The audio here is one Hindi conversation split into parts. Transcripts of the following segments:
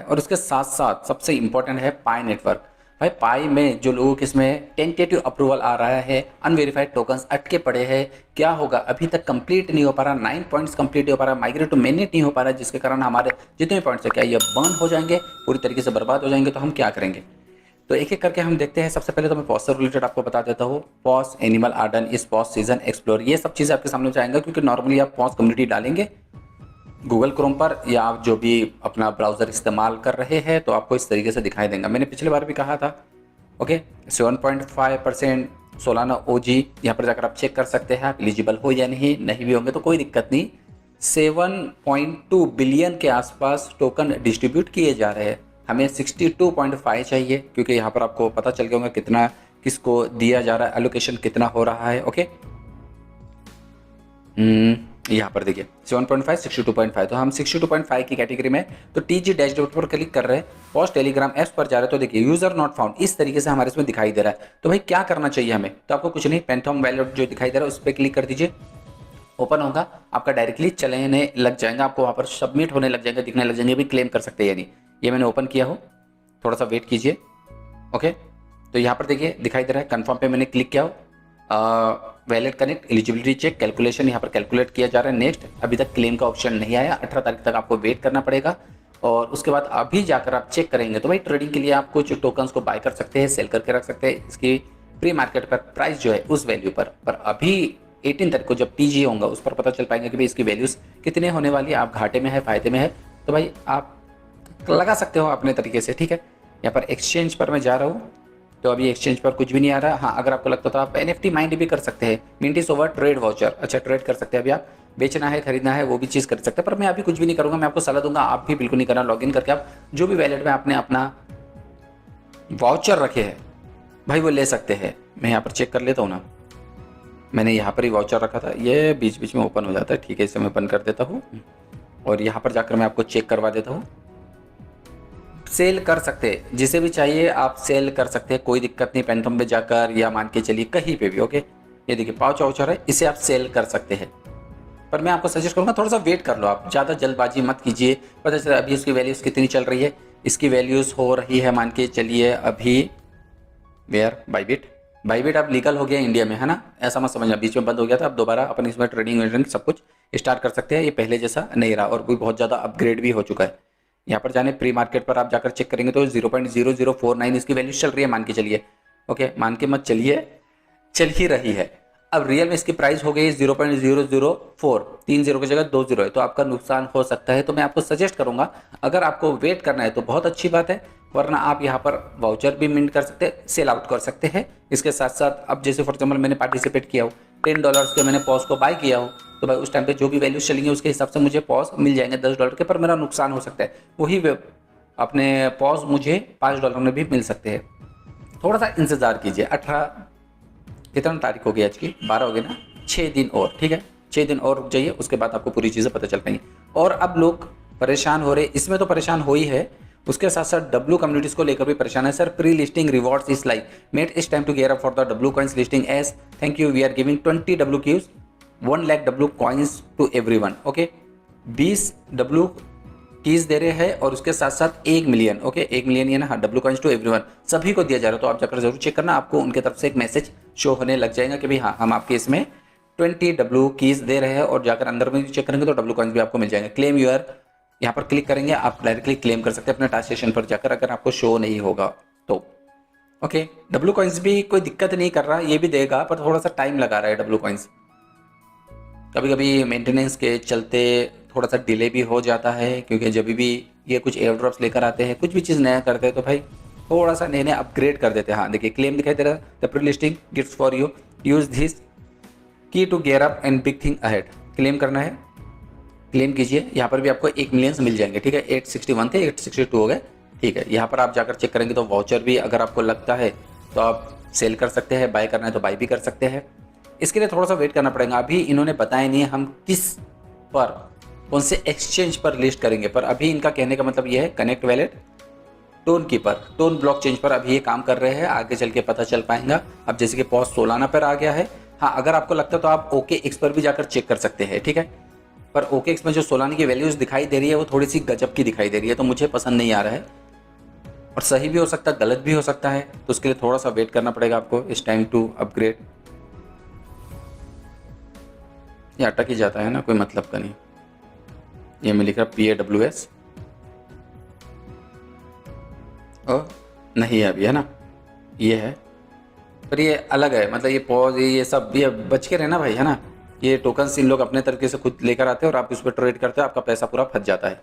और उसके साथ साथ सबसे इम्पोर्टेंट है पाई नेटवर्क। भाई पाई में जो लोगों के इसमें टेंटेटिव अप्रूवल आ रहा है, अनवेरीफाइड टोकन्स अटके पड़े हैं, क्या होगा अभी तक कंप्लीट नहीं हो पा रहा, 9 पॉइंट्स कंप्लीट नहीं हो पा रहा, माइग्रेट टू मेननेट नहीं हो पा रहा, जिसके कारण हमारे जितने पॉइंट्स है क्या ये बर्न हो जाएंगे, पूरी तरीके से बर्बाद हो जाएंगे। तो हम क्या करेंगे, तो एक एक करके हम देखते हैं। सबसे पहले तो मैं पॉज से रिलेटेड आपको बता देता हूँ। पॉज एनिमल आर्डन इस पॉज सीजन एक्सप्लोर, ये सब चीज़ें आपके सामने जाएंगे, क्योंकि नॉर्मली आप पॉज कम्युनिटी डालेंगे गूगल क्रोम पर या आप जो भी अपना ब्राउज़र इस्तेमाल कर रहे हैं तो आपको इस तरीके से दिखाई देगा। मैंने पिछले बार भी कहा था। ओके 7.5% सोलाना ओजी, यहाँ पर जाकर आप चेक कर सकते हैं आप एलिजिबल हो या नहीं। नहीं भी होंगे तो कोई दिक्कत नहीं। 7.2 बिलियन के आसपास टोकन डिस्ट्रीब्यूट किए जा रहे हैं। हमें 62.5 चाहिए, क्योंकि यहाँ पर आपको पता चल गया होगा कितना किसको दिया जा रहा है, एलोकेशन कितना हो रहा है। ओके यहाँ पर देखिए 7.5 62.5, तो हम 62.5 की कैटेगरी में। तो टीजी डैशबोर्ड पर क्लिक कर रहे हैं, पॉज टेलीग्राम ऐप्स पर जा रहे हैं, तो देखिए यूजर नॉट फाउंड इस तरीके से हमारे इसमें दिखाई दे रहा है। तो भाई क्या करना चाहिए हमें, तो आपको कुछ नहीं, पैंथॉम वैलेट जो दिखाई दे रहा है उस पर क्लिक कर दीजिए। ओपन होगा आपका, डायरेक्टली चलने लग जाएगा, आपको वहाँ पर सबमिट होने लग जाएगा, दिखने लग जाएंगे भी क्लेम कर सकते हैं या नहीं। ये मैंने ओपन किया हो, थोड़ा सा वेट कीजिए। ओके तो यहाँ पर देखिए दिखाई दे रहा है, कन्फर्म पे मैंने क्लिक किया हो। Wallet connect, eligibility check, calculation यहाँ पर कैलकुलेट किया जा रहा है। नेक्स्ट, अभी तक क्लेम का ऑप्शन नहीं आया, 18 तारीख तक आपको वेट करना पड़ेगा। और उसके बाद अभी जाकर आप चेक करेंगे तो भाई ट्रेडिंग के लिए आप कुछ टोकन्स को बाय कर सकते हैं, सेल करके रख सकते हैं। इसकी प्री मार्केट पर प्राइस जो है उस वैल्यू पर अभी 18 तारीख को जब टीजी होगा उस पर पता चल पाएंगे कि भाई इसकी वैल्यूज कितने होने वाली है, आप घाटे में है फायदे में है, तो भाई आप लगा सकते हो अपने तरीके से। ठीक है, यहाँ पर एक्सचेंज पर मैं जा रहा हूँ, तो अभी एक्सचेंज पर कुछ भी नहीं आ रहा। हाँ अगर आपको लगता तो आप NFT माइंड भी कर सकते हैं, मिंटिस ओवर ट्रेड वाउचर, अच्छा ट्रेड कर सकते हैं। अभी आप बेचना है खरीदना है वो भी चीज़ कर सकते हैं, पर मैं अभी कुछ भी नहीं करूँगा। मैं आपको सलाह दूंगा आप भी बिल्कुल नहीं करना। लॉगिन करके आप जो भी वैलेट में आपने अपना वाउचर रखे हैं भाई वो ले सकते हैं। मैं यहाँ पर चेक कर लेता हूँ ना, मैंने यहाँ पर ही वाउचर रखा था, ये बीच बीच में ओपन हो जाता है। ठीक है, इसे मैं बंद कर देता हूँ और यहाँ पर जाकर मैं आपको चेक करवा देता हूँ। सेल कर सकते हैं, जिसे भी चाहिए आप सेल कर सकते हैं, कोई दिक्कत नहीं। पैंथम पे जाकर या मान के चलिए कहीं पे भी। ओके ये देखिए पाउच वाउचर है, इसे आप सेल कर सकते हैं, पर मैं आपको सजेस्ट करूंगा थोड़ा सा वेट कर लो। आप ज़्यादा जल्दबाजी मत कीजिए। पता चला अभी इसकी वैल्यूज़ कितनी चल रही है, इसकी वैल्यूज़ हो रही है मान के चलिए अभी वेयर बाईबिट अब लीगल हो गया इंडिया में, है ना, ऐसा मत समझना बीच में बंद हो गया था। अब दोबारा अपन इसमें ट्रेडिंग वेडिंग सब कुछ स्टार्ट कर सकते हैं। ये पहले जैसा नहीं रहा और कोई बहुत ज़्यादा अपग्रेड भी हो चुका है। यहाँ पर जाने प्री मार्केट पर आप जाकर चेक करेंगे तो 0.0049 इसकी वैल्यू चल रही है मान के चलिए। ओके मान के मत चलिए, चल ही रही है। अब रियल में इसकी प्राइस हो गई 0.004, 3 0 की जगह 2 0 है, तो आपका नुकसान हो सकता है। तो मैं आपको सजेस्ट करूंगा अगर आपको वेट करना है तो बहुत अच्छी बात है, वरना आप यहाँ पर वाउचर भी मिंट कर सकते हैं, सेल आउट कर सकते हैं। इसके साथ साथ अब जैसे फॉर एग्जाम्पल मैंने पार्टिसिपेट किया हो, $10 के मैंने पॉज को बाय किया हो, तो भाई उस टाइम पे जो भी वैल्यूज चलेंगे उसके हिसाब से मुझे पॉज मिल जाएंगे $10 के, पर मेरा नुकसान हो सकता है। वही अपने पॉज मुझे $5 में भी मिल सकते हैं। थोड़ा सा इंतजार कीजिए। 18 कितना तारीख हो गई आज की, 12 हो गई ना, 6 दिन और। ठीक है 6 दिन और रुक जाइए, उसके बाद आपको पूरी चीज़ें पता चल पाएंगी। और अब लोग परेशान हो रहे, इसमें तो परेशान हो ही है, उसके साथ साथ डब्लू कम्युनिटीज को लेकर भी परेशान है। Sir pre listing rewards is like mate is time to gear up for the W coins listing as thank you we are giving 20 W keys 1 lakh W coins to everyone. Okay 20 W keys दे रहे हैं और उसके साथ साथ 1 मिलियन। ओके 1 मिलियन ये ना, हाँ डब्लू कॉइंस टू एवरीवन सभी को दिया जा रहा है। तो आप जाकर जरूर चेक करना, आपको उनके तरफ से एक मैसेज शो होने लग जाएगा कि भाई हाँ हम आपके इसमें 20 डब्लू कीज दे रहे हैं। और जाकर अंदर में चेक करेंगे तो डब्लू कॉइंस भी आपको मिल जाएंगे। क्लेम यूर, यहाँ पर क्लिक करेंगे आप डायरेक्टली क्लेम कर सकते हैं अपने टास्क सेशन पर जाकर, अगर आपको शो नहीं होगा तो। ओके डब्लू कॉइंस भी कोई दिक्कत नहीं कर रहा, ये भी देगा पर थोड़ा सा टाइम लगा रहा है डब्लू कॉइंस। कभी कभी मेंटेनेंस के चलते थोड़ा सा डिले भी हो जाता है, क्योंकि जब भी ये कुछ एयर ड्रॉप्स लेकर आते हैं, कुछ भी चीज़ नया करते हैं तो भाई थोड़ा सा नए नए अपग्रेड कर देते हैं। हाँ देखिए क्लेम दिखाई दे रहा है, the pre listing gift for you use this key to gear up and big thing ahead. Claim करना है, क्लेम कीजिए। यहाँ पर भी आपको 1 मिलियन मिल जाएंगे। ठीक है 861 थे 862 हो गए। ठीक है यहाँ पर आप जाकर चेक करेंगे तो वाउचर भी अगर आपको लगता है तो आप सेल कर सकते हैं, बाय करना है तो बाय भी कर सकते हैं। इसके लिए थोड़ा सा वेट करना पड़ेगा, अभी इन्होंने बताया नहीं है हम किस पर कौन से एक्सचेंज पर लिस्ट करेंगे, पर अभी इनका कहने का मतलब ये है connect wallet, tone keeper, tone blockchain पर अभी ये काम कर रहे हैं, आगे चल के पता चल पाएगा। अब जैसे कि पॉज सोलाना पर आ गया है। हाँ अगर आपको लगता है तो आप ओके एक्स पर भी जाकर चेक कर सकते हैं। ठीक है पर OKX में जो सोलाना की वैल्यूज दिखाई दे रही है वो थोड़ी सी गजब की दिखाई दे रही है, तो मुझे पसंद नहीं आ रहा है। और सही भी हो सकता है, गलत भी हो सकता है, तो उसके लिए थोड़ा सा वेट करना पड़ेगा आपको। इस टाइम टू अपग्रेड, ये अटक ही जाता है ना, कोई मतलब का नहीं। ये मैं लिख रहा PAWS नहीं है अभी, है ना, ये है, पर ये अलग है, मतलब ये पॉज ये सब ये बच के रहना भाई, है ना। ये टोकन्स इन लोग अपने तरीके से खुद लेकर आते हैं और आप उस पर ट्रेड करते हो, आपका पैसा पूरा फंस जाता है।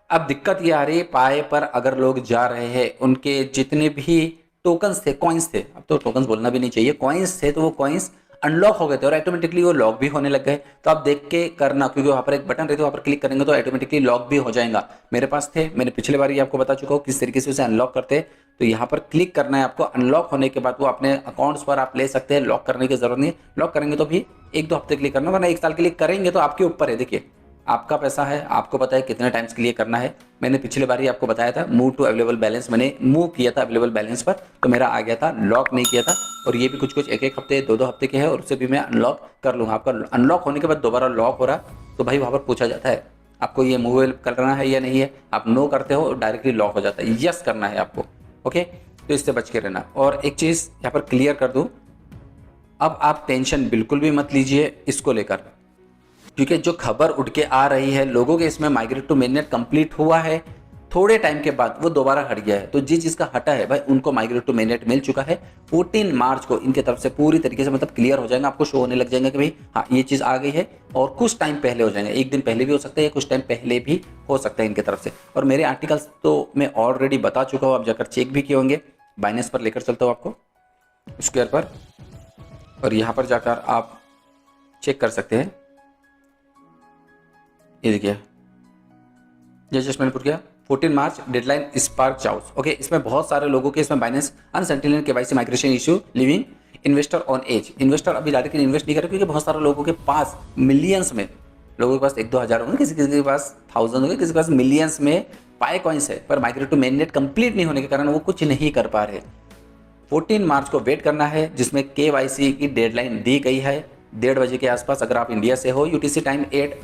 अब दिक्कत ये आ रही है, पाए पर अगर लोग जा रहे हैं, उनके जितने भी टोकन्स थे, कॉइन्स थे, अब तो टोकन्स बोलना भी नहीं चाहिए, कॉइन्स थे, तो वो कॉइन्स अनलॉक हो गए थे और ऑटोमेटिकली वो लॉक भी होने लग गए। तो आप देख के करना, क्योंकि वहाँ पर एक बटन रहती है, वहाँ पर क्लिक करेंगे तो ऑटोमेटिकली लॉक भी हो जाएगा। मेरे पास थे, मैंने पिछले बार ही आपको बता चुका हूँ किस तरीके से उसे अनलॉक करते हैं। तो यहाँ पर क्लिक करना है आपको, अनलॉक होने के बाद वो अपने अकाउंट्स पर आप ले सकते हैं, लॉक करने की जरूरत नहीं। लॉक करेंगे तो भी 1-2 हफ्ते के लिए करना, वरना 1 साल के लिए करेंगे तो आपके ऊपर है। देखिए आपका पैसा है, आपको पता है कितने टाइम्स के लिए करना है। मैंने पिछले बार ही आपको बताया था, मूव टू अवेलेबल बैलेंस, मैंने मूव किया था अवेलेबल बैलेंस पर, तो मेरा आ गया था, लॉक नहीं किया था। और ये भी कुछ 1-1 हफ्ते 2-2 हफ्ते के हैं, और उससे भी मैं अनलॉक कर लूँगा। आपका अनलॉक होने के बाद दोबारा लॉक हो रहा, तो भाई वहाँ पर पूछा जाता है आपको ये मूव करना है या नहीं है। आप नो करते हो, डायरेक्टली लॉक हो जाता है, यस करना है आपको। ओके, तो इससे बच के रहना। और एक चीज़ यहाँ पर क्लियर कर दूँ, अब आप टेंशन बिल्कुल भी मत लीजिए इसको लेकर, क्योंकि जो खबर उठ के आ रही है लोगों के इसमें माइग्रेट टू मेननेट कंप्लीट हुआ है, थोड़े टाइम के बाद वो दोबारा हट गया है। तो जिस जिसका हटा है भाई उनको माइग्रेट टू मेननेट मिल चुका है। 14 मार्च को इनके तरफ से पूरी तरीके से मतलब क्लियर हो जाएगा, आपको शो होने लग जाएगा कि भाई हाँ ये चीज़ आ गई है। और कुछ टाइम पहले हो जाएंगे, 1 दिन पहले भी हो सकता है, कुछ टाइम पहले भी हो सकता है इनके तरफ से। और मेरे आर्टिकल्स तो मैं ऑलरेडी बता चुका हूँ, आप जाकर चेक भी किए होंगे। बाइनेंस पर लेकर चलता हूँ आपको, स्क्वायर पर, और यहाँ पर जाकर आप चेक कर सकते हैं। ये देखिए, ये जस्ट मैंने पुट किया 14 March deadline spark chaos. Okay, इसमें बहुत सारे लोगों के इसमें बाइनेंस अनसेंटिनल KYC migration issue leaving investor on edge. Investor अभी डायरेक्टली इन्वेस्ट नहीं कर रहे, क्योंकि बहुत सारे लोगों के पास मिलियंस में, लोगों के पास 1-2 हज़ार होंगे, किसी किसी के पास 1000 होंगे, किसी के पास मिलियंस में पाए कॉइन्स है, पर माइग्रेट टू मेननेट कंप्लीट नहीं होने के कारण वो कुछ नहीं कर पा रहे। 14 मार्च को वेट करना है, जिसमें केवाईसी की डेडलाइन दी गई है 1:30 बजे के आसपास। अगर आप इंडिया से हो, यूटीसी टाइम 8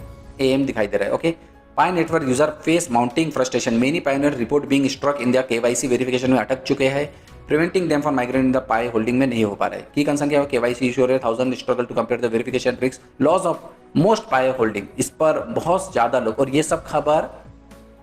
AM दिखाई दे रहा है। Okay, pi network user face mounting frustration, many pioneer report being struck in the KYC verification में अटक चुके हैं, preventing them from migrating the pi holding में नहीं हो पा रहा है। की कंसर्न क्या है, केवाईसी इशू है, 1000 struggle to complete the verification tricks, loss of most pi holding. इस पर बहुत ज्यादा लोग, और ये सब खबर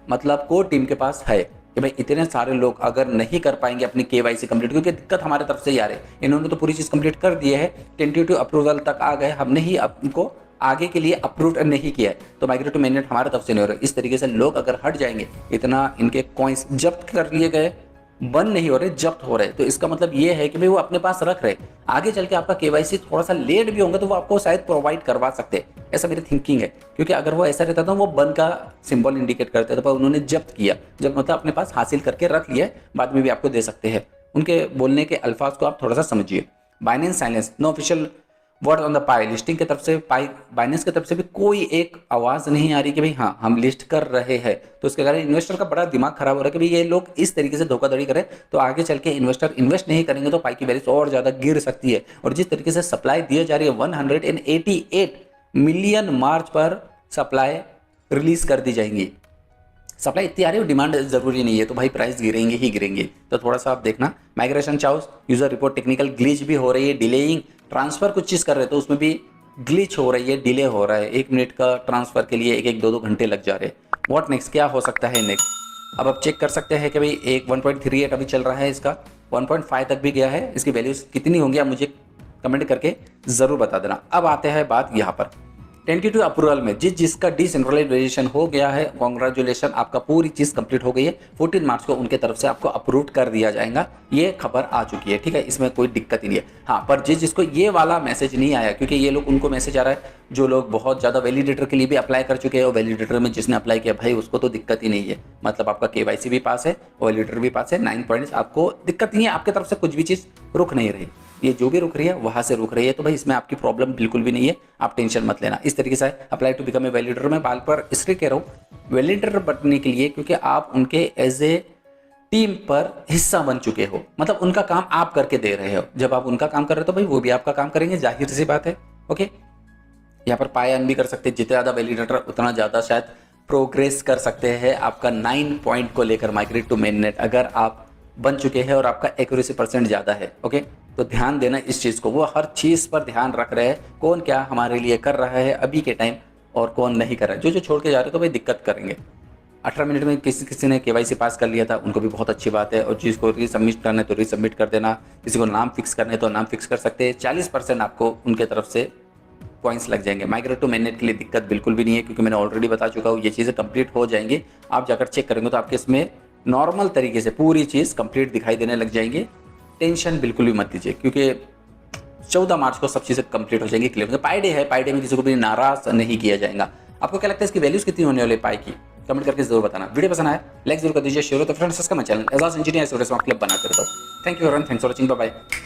मतलब कोर टीम के पास है कि भाई इतने सारे लोग अगर नहीं कर पाएंगे अपनी केवाईसी कंप्लीट, क्योंकि दिक्कत हमारे तरफ से ही आ रही है। इन्होंने तो पूरी चीज कंप्लीट कर दी है, टेंटेटिव अप्रूवल तक आ गए, हमने ही इनको आगे के लिए अप्रूव नहीं किया है, तो माइग्रेट टू मेननेट हमारे तरफ से नहीं हो रहा है। इस तरीके से लोग अगर हट जाएंगे, इतना इनके कॉइन्स जब्त कर लिए गए, बंद नहीं हो रहे, जब्त हो रहे, तो इसका मतलब ये है कि भाई वो अपने पास रख रहे, आगे चल के आपका केवाईसी थोड़ा सा लेट भी होगा तो वो आपको शायद प्रोवाइड करवा सकते हैं, ऐसा मेरी थिंकिंग है। क्योंकि अगर वो ऐसा रहता तो वो बंद का सिंबल इंडिकेट करते थे, पर उन्होंने जब्त किया, जब मतलब अपने पास हासिल करके रख लिया, बाद में भी आपको दे सकते हैं। उनके बोलने के अल्फाज को आप थोड़ा सा समझिए। Binance silence, no official word on the pi, listing की तरफ से पाई बाइनेंस की तरफ से भी कोई एक आवाज नहीं आ रही कि भाई हाँ हम लिस्ट कर रहे हैं। तो उसके कारण इन्वेस्टर का बड़ा दिमाग खराब हो रहा है कि भाई ये लोग इस तरीके से धोखाधड़ी करें, तो आगे चल के इन्वेस्टर इन्वेस्ट नहीं करेंगे तो पाई की वैल्यू और ज्यादा गिर सकती है। और जिस तरीके से सप्लाई दी जा रही है, 188 मिलियन मार्च पर सप्लाई रिलीज कर दी जाएंगी। सप्लाई इतनी आ रही है, डिमांड जरूरी नहीं है, तो भाई प्राइस गिरेंगे ही गिरेंगे। तो थोड़ा सा आप देखना। Migration chaos user report technical glitch भी हो रही है, डिलेइंग ट्रांसफर कुछ चीज़ कर रहे हैं तो उसमें भी ग्लिच हो रही है, डिले हो रहा है। 1 मिनट का ट्रांसफर के लिए 1-1, 2-2 घंटे लग जा रहे हैं। व्हाट नेक्स्ट, क्या हो सकता है नेक्स्ट? अब आप चेक कर सकते हैं कि भाई 1.38 अभी चल रहा है, इसका 1.5 तक भी गया है। इसकी वैल्यूज कितनी होंगी आप मुझे कमेंट करके जरूर बता देना। अब आते हैं बात यहाँ पर टेंटेटिव अप्रूवल में, जिसका डिसेंट्रलाइजेशन हो गया है, कॉन्ग्रेचुलेशन, आपका पूरी चीज कंप्लीट हो गई है। 14 मार्च को उनके तरफ से आपको अप्रूव कर दिया जाएगा, ये खबर आ चुकी है, ठीक है, इसमें कोई दिक्कत ही नहीं है। हाँ, पर जिसको ये वाला मैसेज नहीं आया, क्योंकि ये लोग उनको मैसेज आ रहा है जो लोग बहुत ज्यादा वैलिडेटर के लिए भी अप्लाई कर चुके हैं, और वैलिडेटर में जिसने अप्लाई किया भाई उसको तो दिक्कत ही नहीं है, मतलब आपका केवाईसी भी पास है, वैलिडेटर भी पास है, 9 पॉइंट्स, आपको दिक्कत नहीं है, आपके तरफ से कुछ भी चीज रुक नहीं रही। ये जो भी रुक रही है वहां से रुक रही है, तो भाई इसमें आपकी प्रॉब्लम बिल्कुल भी नहीं है, आप टेंशन मत लेना। इस तरीके से apply to become a validator, मैं बाल पर इसलिए कह रहा हूँ वैलिडेटर बनने के लिए क्योंकि आप उनके एज ए टीम पर हिस्सा बन चुके हो, मतलब उनका काम आप करके दे रहे हो। जब आप उनका काम कर रहे हो तो भाई वो भी आपका काम करेंगे, जाहिर सी बात है। ओके, यहाँ पर पाई अर्न भी कर सकते हैं, जितना ज़्यादा वैलिडेटर उतना ज़्यादा शायद प्रोग्रेस कर सकते हैं आपका 9 पॉइंट को लेकर माइग्रेट टू मेन नेट, अगर आप बन चुके हैं और आपका एक्यूरेसी % ज़्यादा है। ओके, तो ध्यान देना इस चीज़ को, वो हर चीज़ पर ध्यान रख रहे हैं कौन क्या हमारे लिए कर रहा है अभी के टाइम और कौन नहीं कर रहा है। जो छोड़ के जा रहे हैं तो भाई दिक्कत करेंगे। 18 मिनट में किसी ने KYC पास कर लिया था, उनको भी बहुत अच्छी बात है। और जिसको रीसबमिट करना है तो रीसबमिट कर देना, किसी को नाम फिक्स करना है तो नाम फिक्स कर सकते हैं। 40% आपको उनके तरफ से पॉइंट्स लग जाएंगे। माइग्रेट टू मेननेट के लिए दिक्कत बिल्कुल भी नहीं है, क्योंकि मैंने ऑलरेडी बता चुका हूँ, ये चीज़ें कंप्लीट हो जाएंगी। आप जाकर चेक करेंगे तो आपके इसमें नॉर्मल तरीके से पूरी चीज़ कंप्लीट दिखाई देने लग जाएंगी। टेंशन बिल्कुल भी मत लीजिए, क्योंकि 14 मार्च को सब चीज़ें कंप्लीट हो जाएंगी, क्लियर। पाई डे है, पाई डे में किसी को भी नाराज नहीं किया जाएगा। आपको क्या लगता है इसकी वैल्यूज कितनी होने वाली पाई की? कमेंट करके जरूर बताना। वीडियो पसंद आया लाइक जरूर कर दीजिए, शेयर हो तो फ्रेंड्स इसका मैं चैनल एजाज इंजीनियर क्लब बनाते रहता हूँ। Thank you everyone, thanks for watching, bye bye.